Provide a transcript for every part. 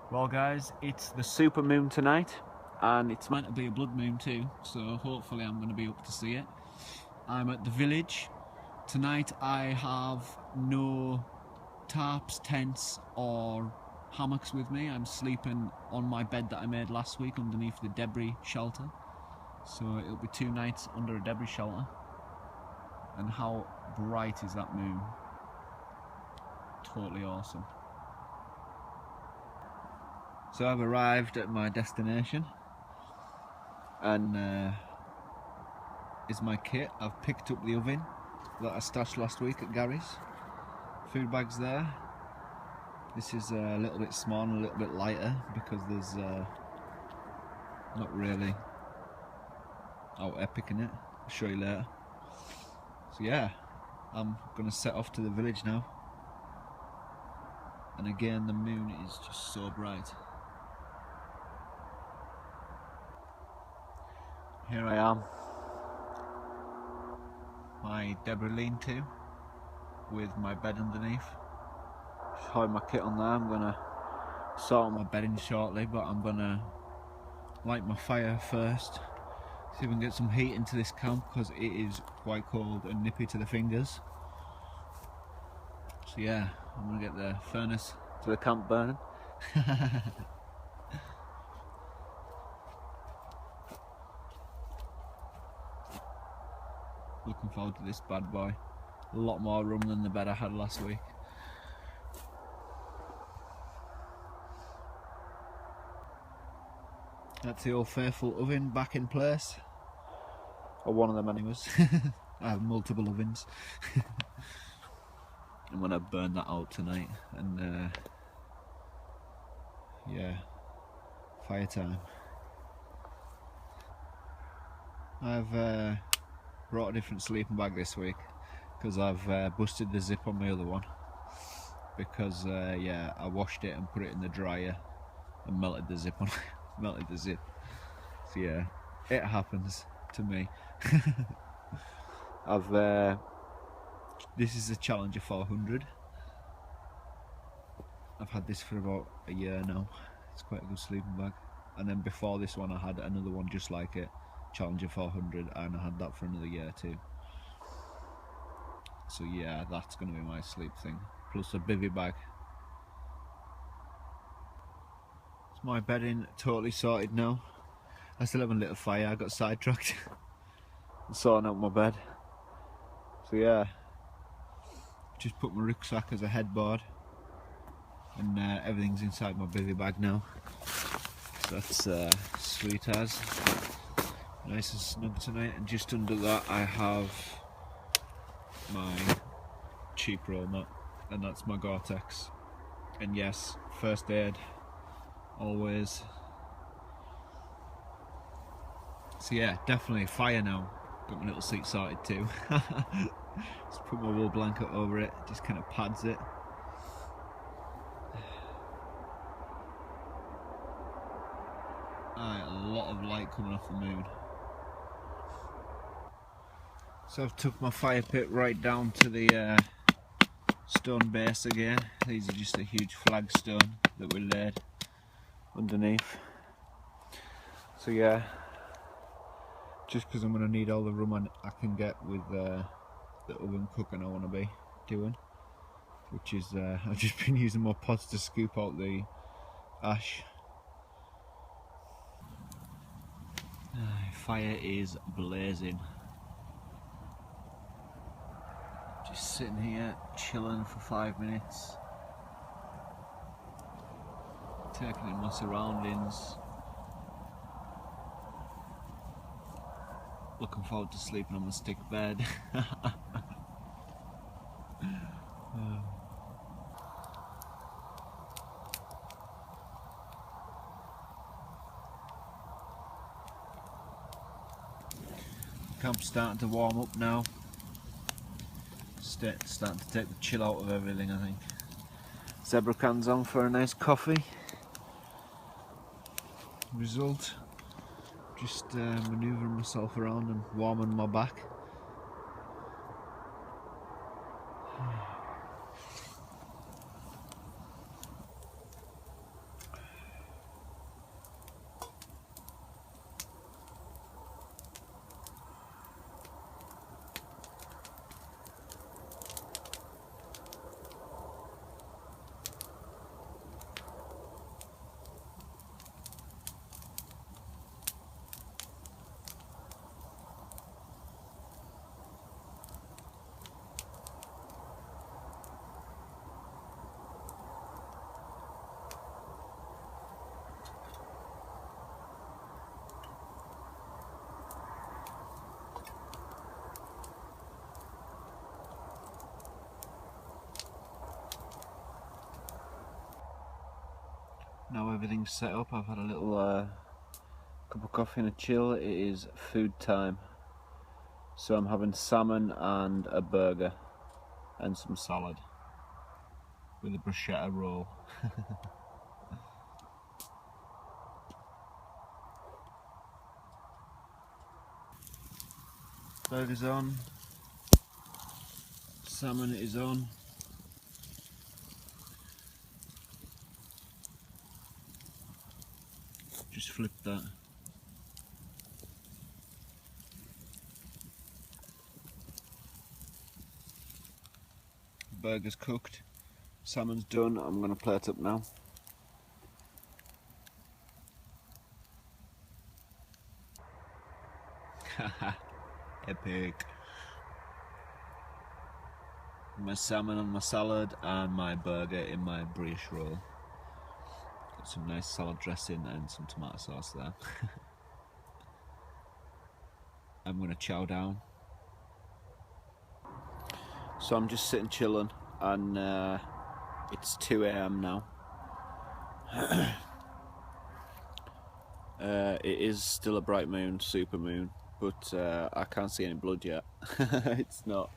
Well guys, it's the super moon tonight and it's meant to be a blood moon too, so hopefully I'm going to be able to see it. I'm at the village. Tonight I have no tarps, tents or hammocks with me. I'm sleeping on my bed that I made last week underneath the debris shelter. So it'll be 2 nights under a debris shelter. And how bright is that moon? Totally awesome. So I've arrived at my destination and is my kit. I've picked up the oven that I stashed last week at Gary's. Food bags there. This is a little bit small and a little bit lighter because there's not really out epic in it. I'll show you later. So yeah, I'm gonna set off to the village now. And again, the moon is just so bright. Here I am, my debris lean-to with my bed underneath. Just hide my kit on there. I'm gonna sort my bedding shortly, but I'm gonna light my fire first. See if we can get some heat into this camp because it is quite cold and nippy to the fingers. So yeah, I'm gonna get the furnace to the camp burning. Looking forward to this bad boy. A lot more rum than the bed I had last week. That's the old faithful oven back in place. Or one of them anyways. I have multiple ovens. I'm gonna burn that out tonight and yeah, fire time. I've brought a different sleeping bag this week because I've busted the zip on my other one because yeah, I washed it and put it in the dryer and melted the zip on melted the zip. So yeah, it happens to me. This is a Challenger 400. I've had this for about a year now. It's quite a good sleeping bag. And then before this one I had another one just like it, Challenger 400, and I had that for another year too. So yeah, that's going to be my sleep thing. Plus a bivvy bag. It's my bedding totally sorted now. I still haven't lit a fire, I got sidetracked. I'm sorting out my bed. So yeah, just put my rucksack as a headboard and everything's inside my bivvy bag now. So that's sweet as. Nice and snug tonight, and just under that I have my cheap roll mat, and that's my Gore-Tex. And yes, first aid, always. So yeah, definitely fire now. Got my little seat sorted too. Just put my wool blanket over it, just kind of pads it. A lot of light coming off the moon. So I've took my fire pit right down to the stone base again. These are just a huge flagstone that we laid underneath. So yeah, just because I'm going to need all the room I can get with the oven cooking I want to be doing, which is I've just been using my pots to scoop out the ash. Fire is blazing. Just sitting here chilling for 5 minutes, taking in my surroundings. Looking forward to sleeping on my stick bed. Camp's starting to warm up now. Starting to take the chill out of everything, I think. Zebra cans on for a nice coffee. Result, just manoeuvring myself around and warming my back. Now everything's set up, I've had a little cup of coffee and a chill. It is food time. So I'm having salmon and a burger and some salad with a bruschetta roll. Burger's on, salmon is on. Just flip that. Burger's cooked, salmon's done. I'm going to plate up now. Haha, epic. My salmon on my salad and my burger in my brioche roll. Got some nice salad dressing and some tomato sauce there. I'm going to chow down. So I'm just sitting chilling, and it's 2 AM now. It is still a bright moon, super moon, but I can't see any blood yet. It's not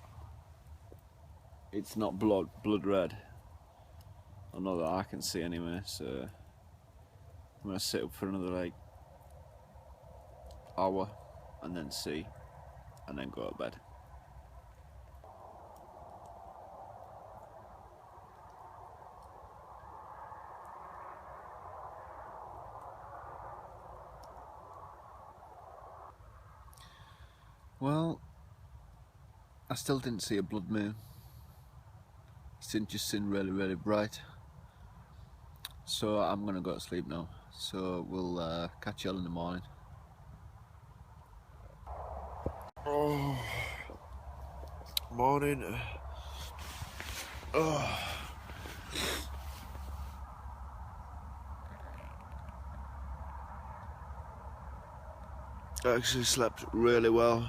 blood red. I know that I can see anyway, so I'm gonna sit up for another like hour and then see, and then go to bed. Well, I still didn't see a blood moon. It just seemed really bright. So I'm gonna go to sleep now. So we'll catch you all in the morning. Oh, morning. Oh. I actually slept really well.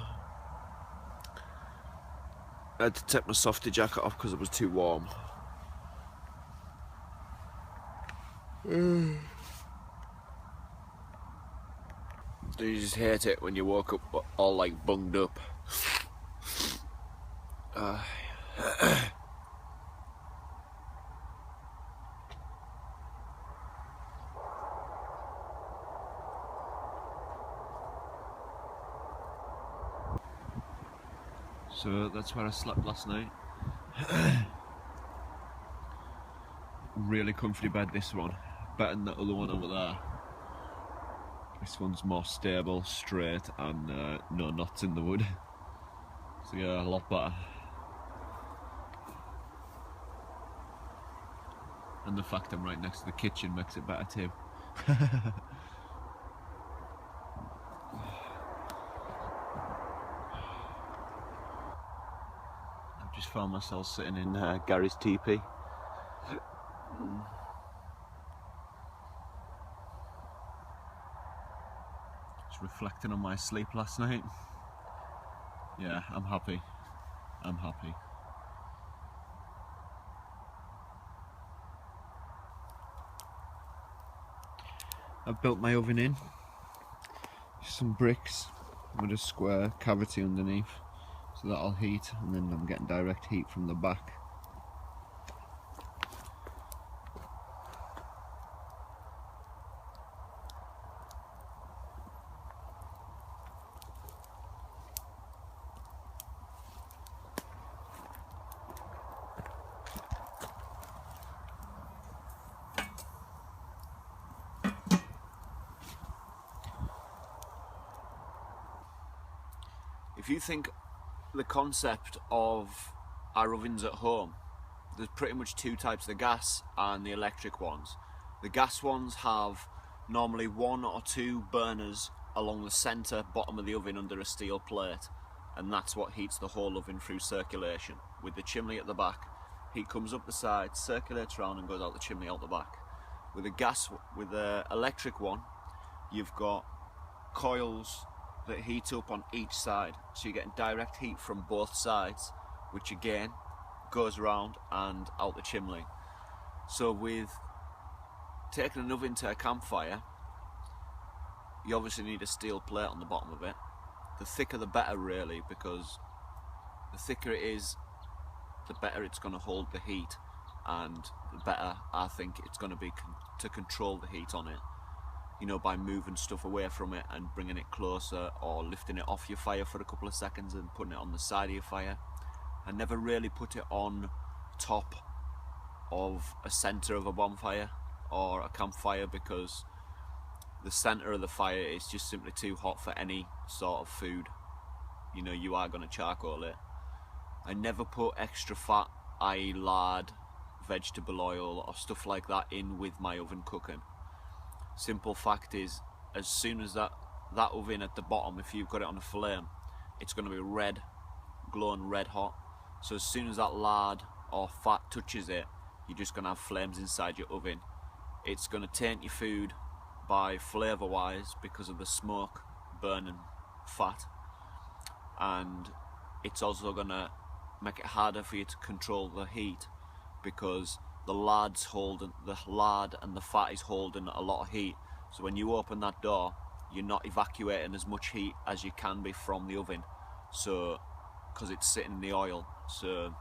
I had to take my softy jacket off because it was too warm. You just hate it when you woke up all like bunged up. So that's where I slept last night. Really comfy bed, this one. Better than the other one over there. This one's more stable, straight, and no knots in the wood. So yeah, a lot better. And the fact I'm right next to the kitchen makes it better too. I've just found myself sitting in Gary's teepee. Just reflecting on my sleep last night. Yeah, I'm happy. I'm happy. I've built my oven in. Some bricks with a square cavity underneath, so that'll heat, and then I'm getting direct heat from the back. If you think the concept of our ovens at home, there's pretty much two types, the gas and the electric ones. The gas ones have normally 1 or 2 burners along the centre bottom of the oven under a steel plate, and that's what heats the whole oven through circulation. With the chimney at the back, heat comes up the side, circulates around and goes out the chimney out the back. With the electric one, you've got coils that heat up on each side, so you're getting direct heat from both sides, which again goes around and out the chimney. So with taking an oven to a campfire, you obviously need a steel plate on the bottom of it. The thicker the better, really, because the thicker it is, the better it's going to hold the heat, and the better I think it's going to be to control the heat on it, you know, by moving stuff away from it and bringing it closer, or lifting it off your fire for a couple of seconds and putting it on the side of your fire. I never really put it on top of a centre of a bonfire or a campfire, because the centre of the fire is just simply too hot for any sort of food. You know, you are going to charcoal it. I never put extra fat, i.e. lard, vegetable oil or stuff like that in with my oven cooking. Simple fact is, as soon as that oven at the bottom, if you've got it on a flame, it's going to be red, glowing red hot. So as soon as that lard or fat touches it, you're just going to have flames inside your oven. It's going to taint your food by flavour wise because of the smoke burning fat, and it's also going to make it harder for you to control the heat, because the lard and the fat is holding a lot of heat. So when you open that door, you're not evacuating as much heat as you can be from the oven, so because it's sitting in the oil. So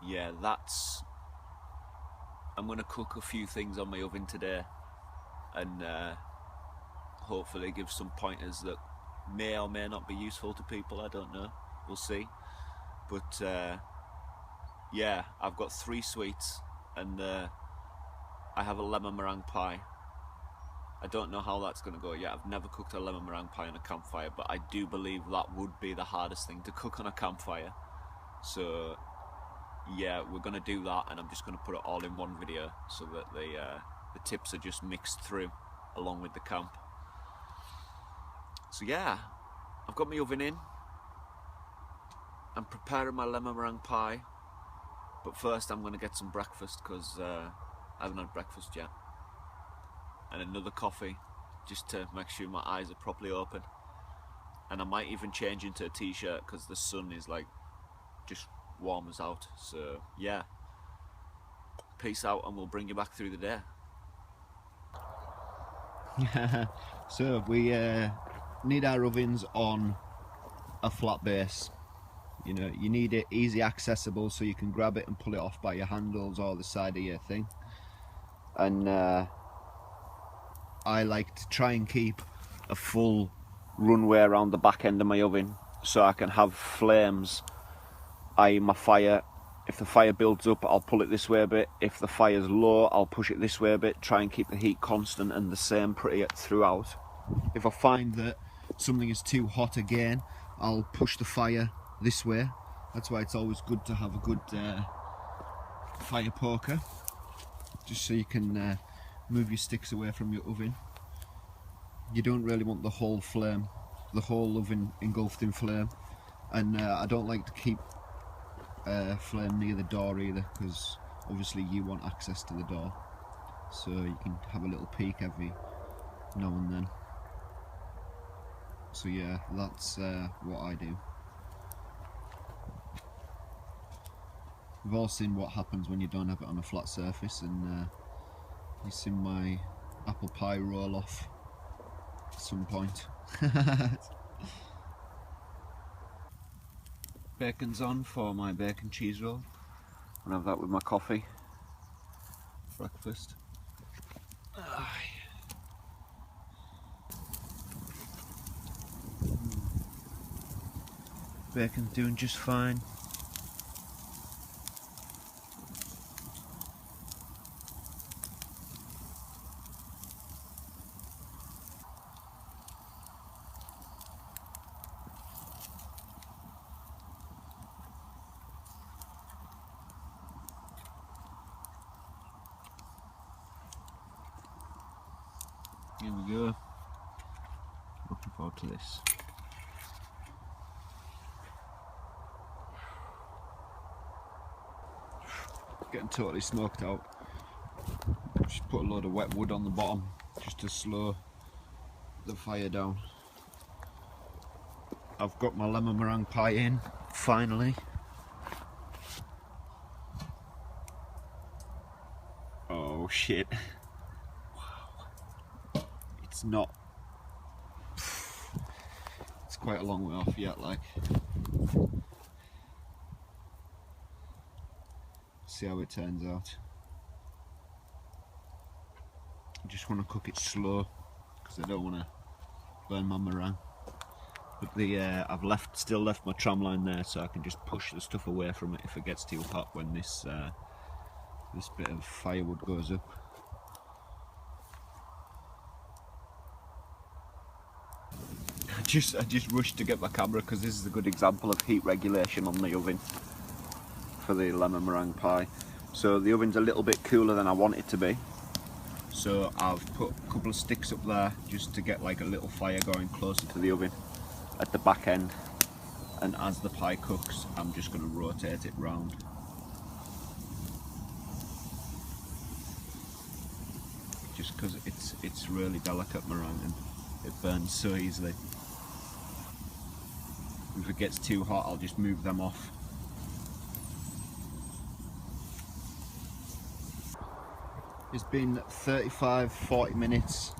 yeah, I'm going to cook a few things on my oven today, and hopefully give some pointers that may or may not be useful to people. I don't know, we'll see. But yeah, I've got 3 sweets, and I have a lemon meringue pie. I don't know how that's going to go yet. I've never cooked a lemon meringue pie on a campfire, but I do believe that would be the hardest thing to cook on a campfire. So yeah, we're going to do that, and I'm just going to put it all in one video so that the tips are just mixed through along with the camp. So yeah, I've got my oven in. I'm preparing my lemon meringue pie, but first I'm going to get some breakfast, because I haven't had breakfast yet, and another coffee just to make sure my eyes are properly open. And I might even change into a t-shirt because the sun is like just warm as out. So yeah, peace out, and we'll bring you back through the day. So we need our ovens on a flat base. You know, you need it easy accessible so you can grab it and pull it off by your handles or the side of your thing. And I like to try and keep a full runway around the back end of my oven so I can have flames, i.e. my fire. If the fire builds up, I'll pull it this way a bit. If the fire's low, I'll push it this way a bit. Try and keep the heat constant and the same pretty throughout. If I find that something is too hot again, I'll push the fire this way. That's why it's always good to have a good fire poker, just so you can move your sticks away from your oven. You don't really want the whole oven engulfed in flame, and I don't like to keep flame near the door either, because obviously you want access to the door, so you can have a little peek every now and then. So yeah, that's what I do. We've all seen what happens when you don't have it on a flat surface, and you've seen my apple pie roll off at some point. Bacon's on for my bacon cheese roll. I'll have that with my coffee. Breakfast. Bacon's doing just fine. Here we go. Looking forward to this. Getting totally smoked out. Just put a load of wet wood on the bottom just to slow the fire down. I've got my lemon meringue pie in, finally. Oh, Oh shit. Wow. It's not. It's quite a long way off yet, like. See how it turns out. I just want to cook it slow because I don't want to burn my meringue. But the I've still left my tram line there, so I can just push the stuff away from it if it gets too hot when this this bit of firewood goes up. I just rushed to get my camera because this is a good example of heat regulation on the oven for the lemon meringue pie. So the oven's a little bit cooler than I want it to be. So I've put a couple of sticks up there just to get like a little fire going closer to the oven at the back end. And as the pie cooks, I'm just going to rotate it round. Just because it's really delicate meringue and it burns so easily. If it gets too hot, I'll just move them off. It's been 35-40 minutes,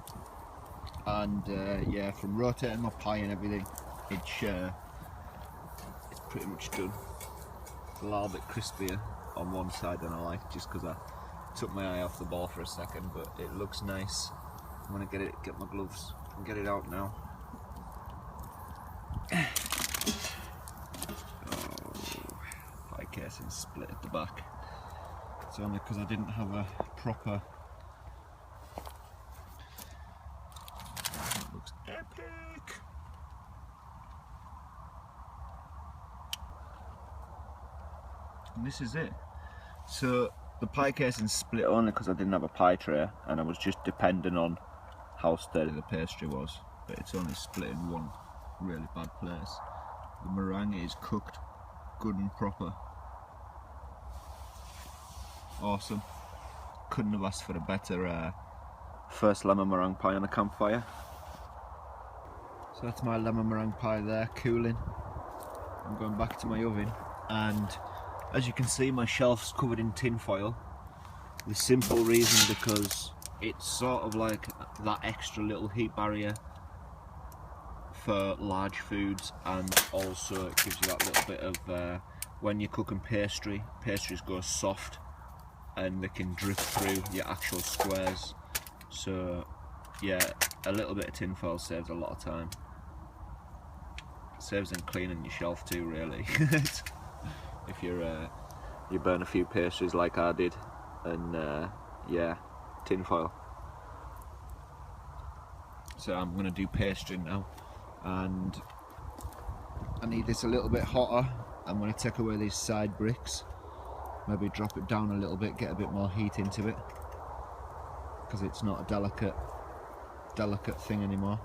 and yeah, from rotating my pie and everything, it's pretty much done. It's a little bit crispier on one side than I like, just because I took my eye off the ball for a second, but it looks nice. I'm gonna get my gloves and get it out now. Oh, pie casing split at the back. It's only because I didn't have a proper. That looks epic. And this is it. So the pie casing split only because I didn't have a pie tray, and I was just depending on how sturdy the pastry was. But it's only split in one really bad place. The meringue is cooked good and proper. Awesome. Couldn't have asked for a better first lemon meringue pie on a campfire. So that's my lemon meringue pie there, cooling. I'm going back to my oven, and as you can see, my shelf's covered in tin foil. The simple reason because it's sort of like that extra little heat barrier for large foods, and also it gives you that little bit of when you're cooking pastries go soft and they can drift through your actual squares. So yeah, a little bit of tin foil saves a lot of time. Saves in cleaning your shelf too, really. If you burn a few pastries like I did, and yeah, tin foil. So I'm going to do pastry now, and I need this a little bit hotter. I'm going to take away these side bricks, maybe drop it down a little bit, get a bit more heat into it, because it's not a delicate thing anymore.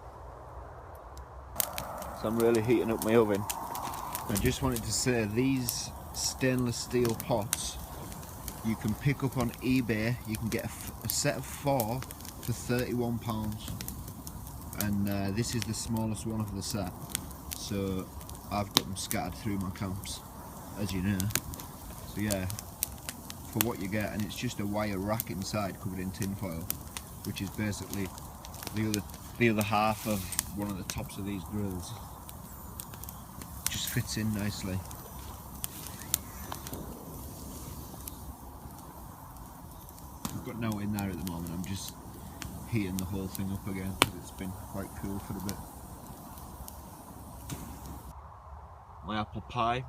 So I'm really heating up my oven. I just wanted to say, these stainless steel pots you can pick up on eBay. You can get a set of 4 for £31, and this is the smallest one of the set, so I've got them scattered through my camps, as you know. So yeah, for what you get, and it's just a wire rack inside covered in tin foil, which is basically the other half of one of the tops of these grills. Just fits in nicely. I've got no in there at the moment. I'm just heating the whole thing up again because it's been quite cool for a bit. My apple pie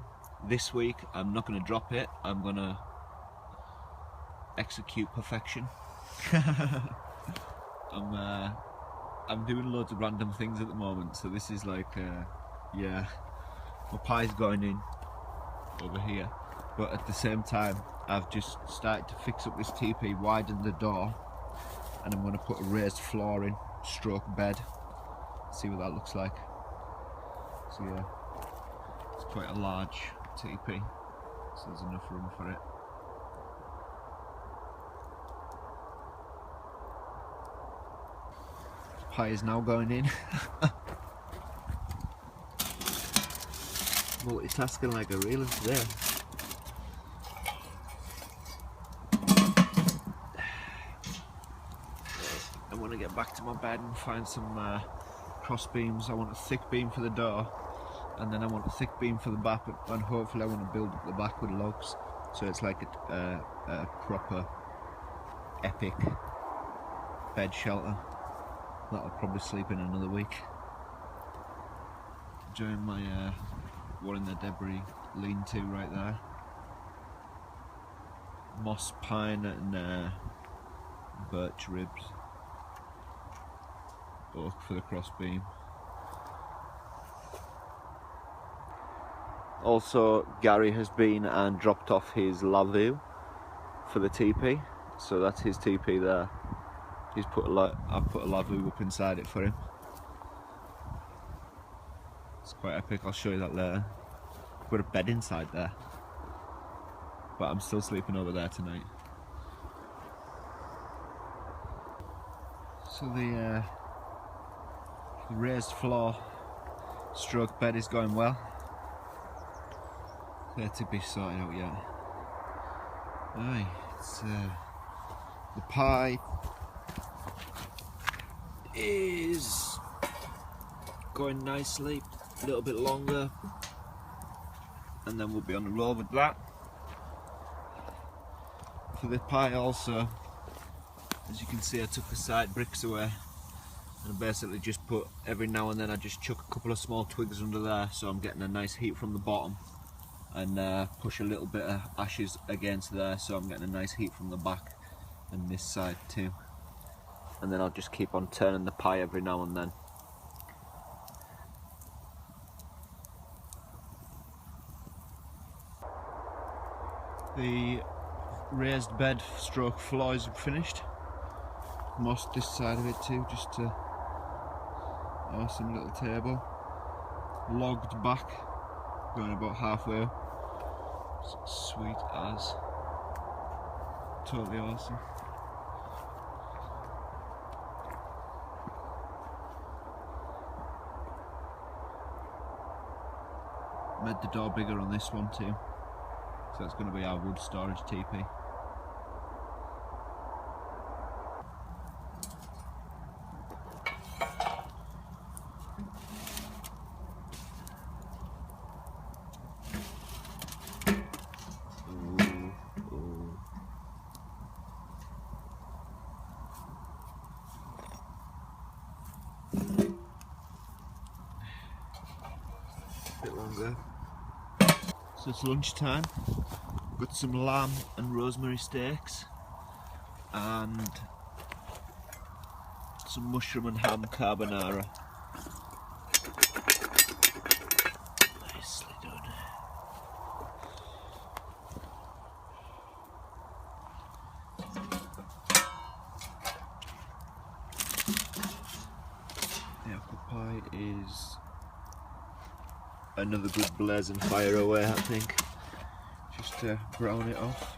this week, I'm not going to drop it. I'm going to execute perfection. I'm doing loads of random things at the moment, so this is like yeah, my pie's going in over here, but at the same time I've just started to fix up this teepee, widen the door, and I'm going to put a raised floor in, stroke bed, see what that looks like. So yeah, it's quite a large teepee, so there's enough room for it. Pie is now going in. Multitasking like a real today. want to get back to my bed and find some cross beams. I want a thick beam for the door, and then I want a thick beam for the back, and hopefully I want to build up the back with logs, so it's like a proper epic bed shelter that I'll probably sleep in another week. Enjoying my one in the debris lean-to right there. Moss pine and birch ribs. Oak for the crossbeam. Also, Gary has been and dropped off his lavu for the teepee, so that's his teepee there. I've put a lavu up inside it for him. It's quite epic, I'll show you that later. I've got a bed inside there, but I'm still sleeping over there tonight. So the raised floor stroke bed is going well. There to be sorted out yet. Aye, it's the pie is going nicely, a little bit longer, and then we'll be on the roll with that. For the pie also, as you can see, I took the side bricks away and basically just put, every now and then I just chuck a couple of small twigs under there, so I'm getting a nice heat from the bottom, and push a little bit of ashes against there, so I'm getting a nice heat from the back and this side too. And then I'll just keep on turning the pie every now and then. The raised bed stroke floor is finished. Mossed this side of it too, just to awesome little table. Logged back, going about halfway. Sweet as. Totally awesome. Made the door bigger on this one too, so that's going to be our wood storage teepee. Bit longer. So it's lunchtime. Got some lamb and rosemary steaks and some mushroom and ham carbonara. Nicely done. The apple pie is another good blazing fire away, I think, just to brown it off.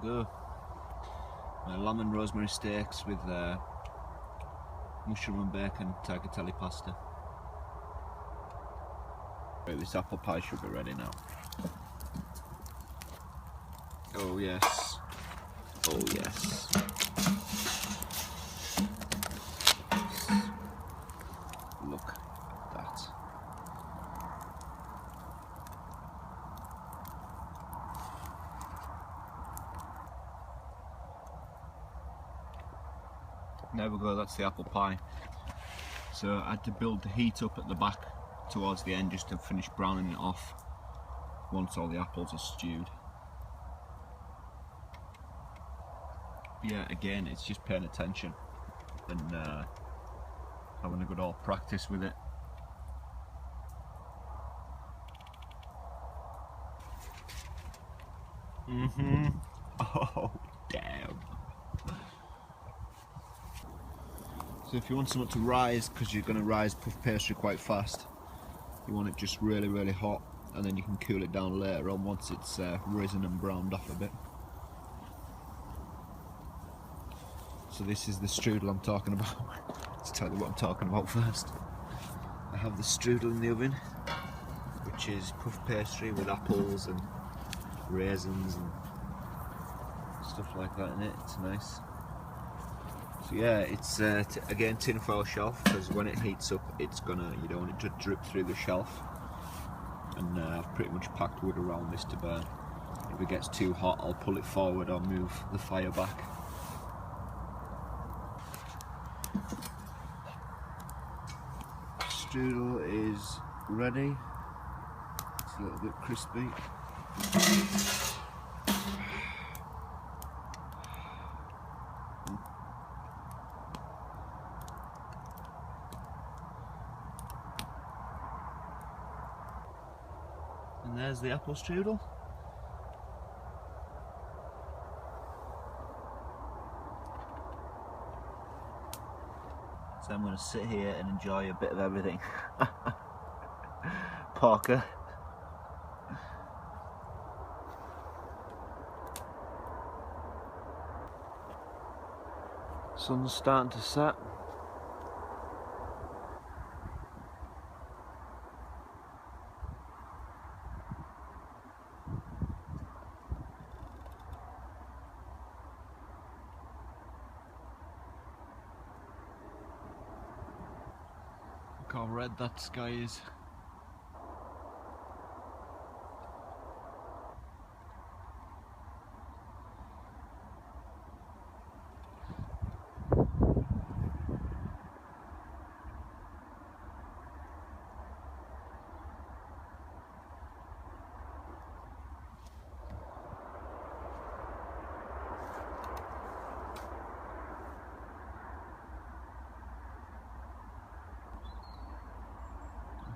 we go. My lamb and rosemary steaks with mushroom and bacon tagliatelle pasta. Right, this apple pie should be ready now. Oh yes. Oh yes. Look at that. There we go, that's the apple pie. So I had to build the heat up at the back towards the end just to finish browning it off once all the apples are stewed. But yeah, again, it's just paying attention and having a good old practice with it. Oh, damn. So if you want something to rise, because you're going to rise puff pastry quite fast, you want it just really, really hot, and then you can cool it down later on once it's risen and browned off a bit. So this is the strudel I'm talking about. Let's tell you what I'm talking about first. I have the strudel in the oven, which is puff pastry with apples and raisins and stuff like that in it. It's nice. So yeah, it's again tin foil shelf, because when it heats up, it's gonna, you don't want it to drip through the shelf. And I've pretty much packed wood around this to burn. If it gets too hot, I'll pull it forward or move the fire back. Strudel is ready. It's a little bit crispy. And there's the apple strudel. So I'm going to sit here and enjoy a bit of everything. Parker. Sun's starting to set. Look how red that sky is.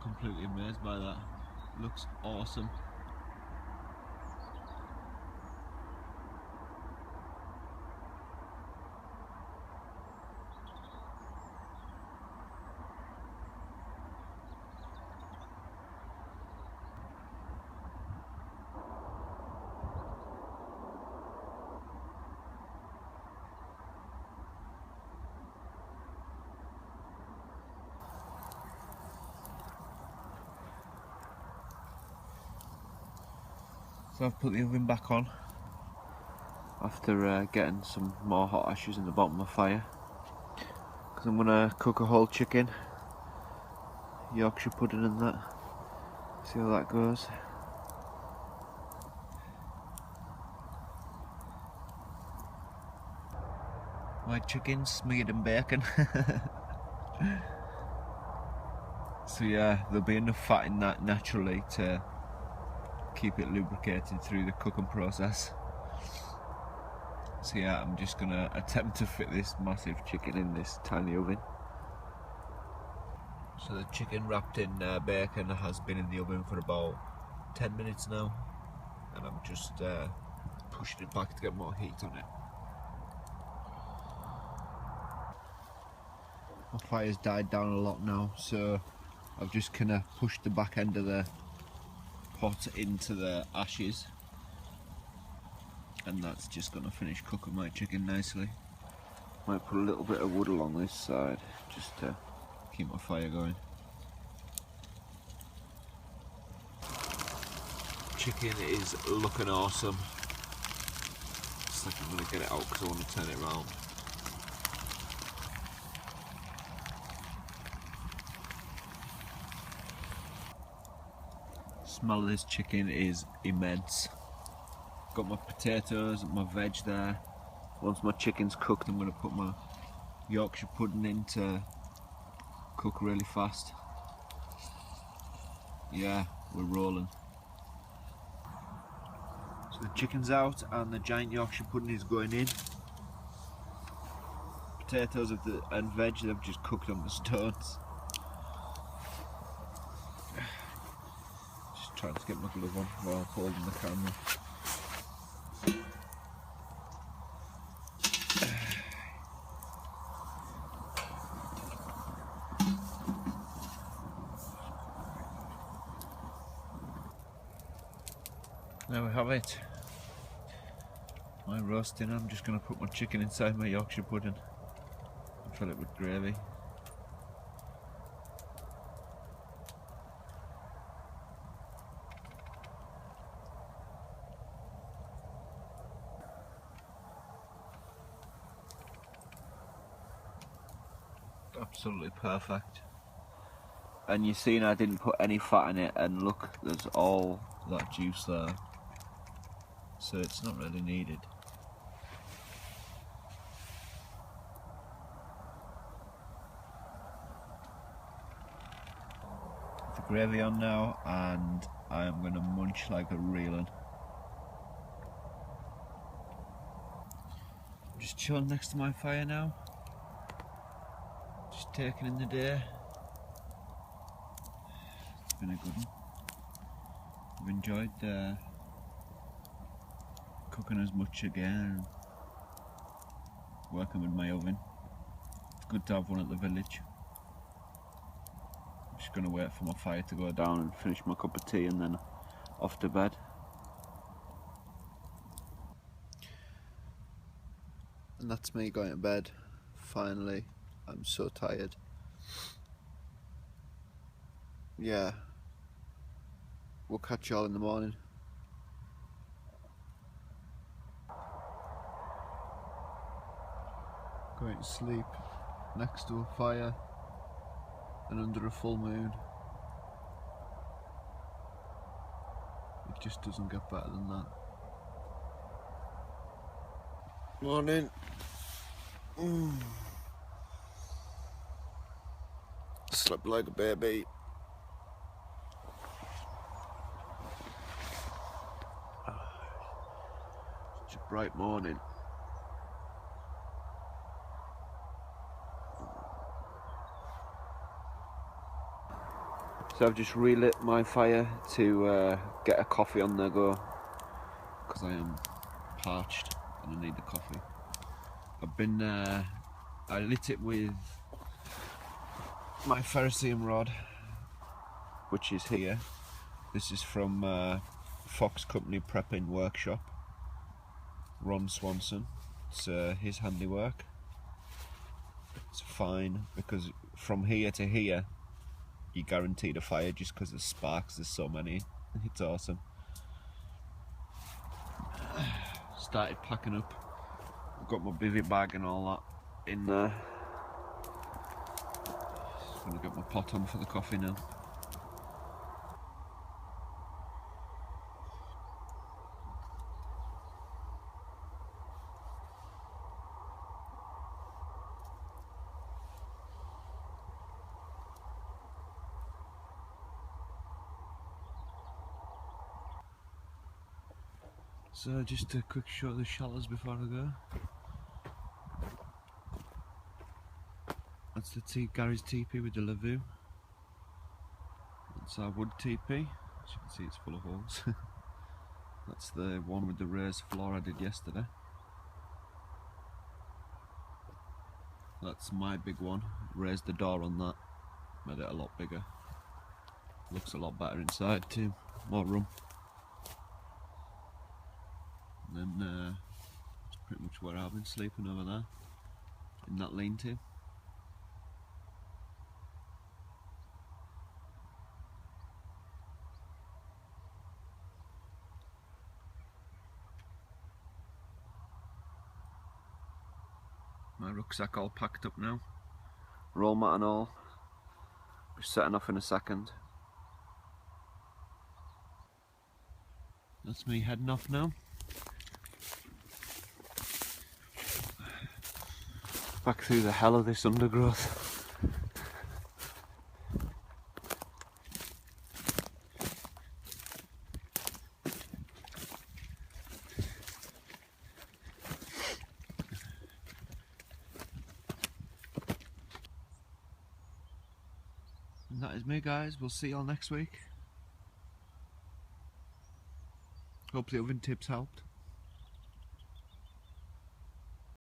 Completely amazed by that. Looks awesome. So I've put the oven back on after getting some more hot ashes in the bottom of the fire, because I'm going to cook a whole chicken, Yorkshire pudding and that. See how that goes. White chicken smeared in bacon. So yeah, there'll be enough fat in that naturally to keep it lubricated through the cooking process. So yeah, I'm just gonna attempt to fit this massive chicken in this tiny oven. So the chicken wrapped in bacon has been in the oven for about 10 minutes now, and I'm just pushing it back to get more heat on it. My fire's died down a lot now, so I've just kind of pushed the back end of the pot into the ashes, and that's just gonna finish cooking my chicken nicely. Might put a little bit of wood along this side just to Keep my fire going. Chicken is looking awesome. It's like I'm gonna get it out because I want to turn it around. Smell of this chicken is immense. Got my potatoes, my veg there. Once my chicken's cooked, I'm going to put my Yorkshire pudding in to cook really fast. Yeah, we're rolling. So the chicken's out and the giant Yorkshire pudding is going in. Potatoes and veg, they've just cooked on the stones. Just trying to get my glove on while holding the camera. There we have it. My roasting. I'm just going to put my chicken inside my Yorkshire pudding and fill it with gravy. Absolutely perfect. and you've seen I didn't put any fat in it, and look, there's all That juice there. So it's not really needed. The gravy on now, and I am going to munch like a reelin'. Just chilling next to my fire now. Just taking in the day. It's been a good one. I've enjoyed cooking as much again, working with my oven. It's good to have one at the village. I'm just going to wait for my fire to go down and finish my cup of tea and then off to bed. And that's me going to bed. Finally, I'm so tired. Yeah, we'll catch y'all in the morning. Going to sleep next to a fire and under a full moon. It just doesn't get better than that. Morning. Slept like a baby. Such a bright morning. So I've just relit my fire to get a coffee on the go because I am parched and I need the coffee. I've been, I lit it with my ferrocerium rod, which is here. This is from Fox Company Prepping Workshop, Ron Swanson. It's his handiwork. It's fine because from here to here you guaranteed a fire just because of sparks. There's so many. It's awesome. Started packing up. I've got my bivvy bag and all that in there. Just gonna get my pot on for the coffee now. So just a quick shot of the shallows before I go. That's the Gary's teepee with the lavoo. That's our wood teepee. As you can see, it's full of holes. That's the one with the raised floor I did yesterday. That's my big one. Raised the door on that. Made it a lot bigger. Looks a lot better inside too. More room. And then that's pretty much where I've been sleeping over there, in that lean-to. My rucksack all packed up now. Roll mat and all. We're setting off in a second. That's me heading off now. Back through the hell of this undergrowth. And that is me, guys. We'll see y'all next week. Hope the oven tips helped.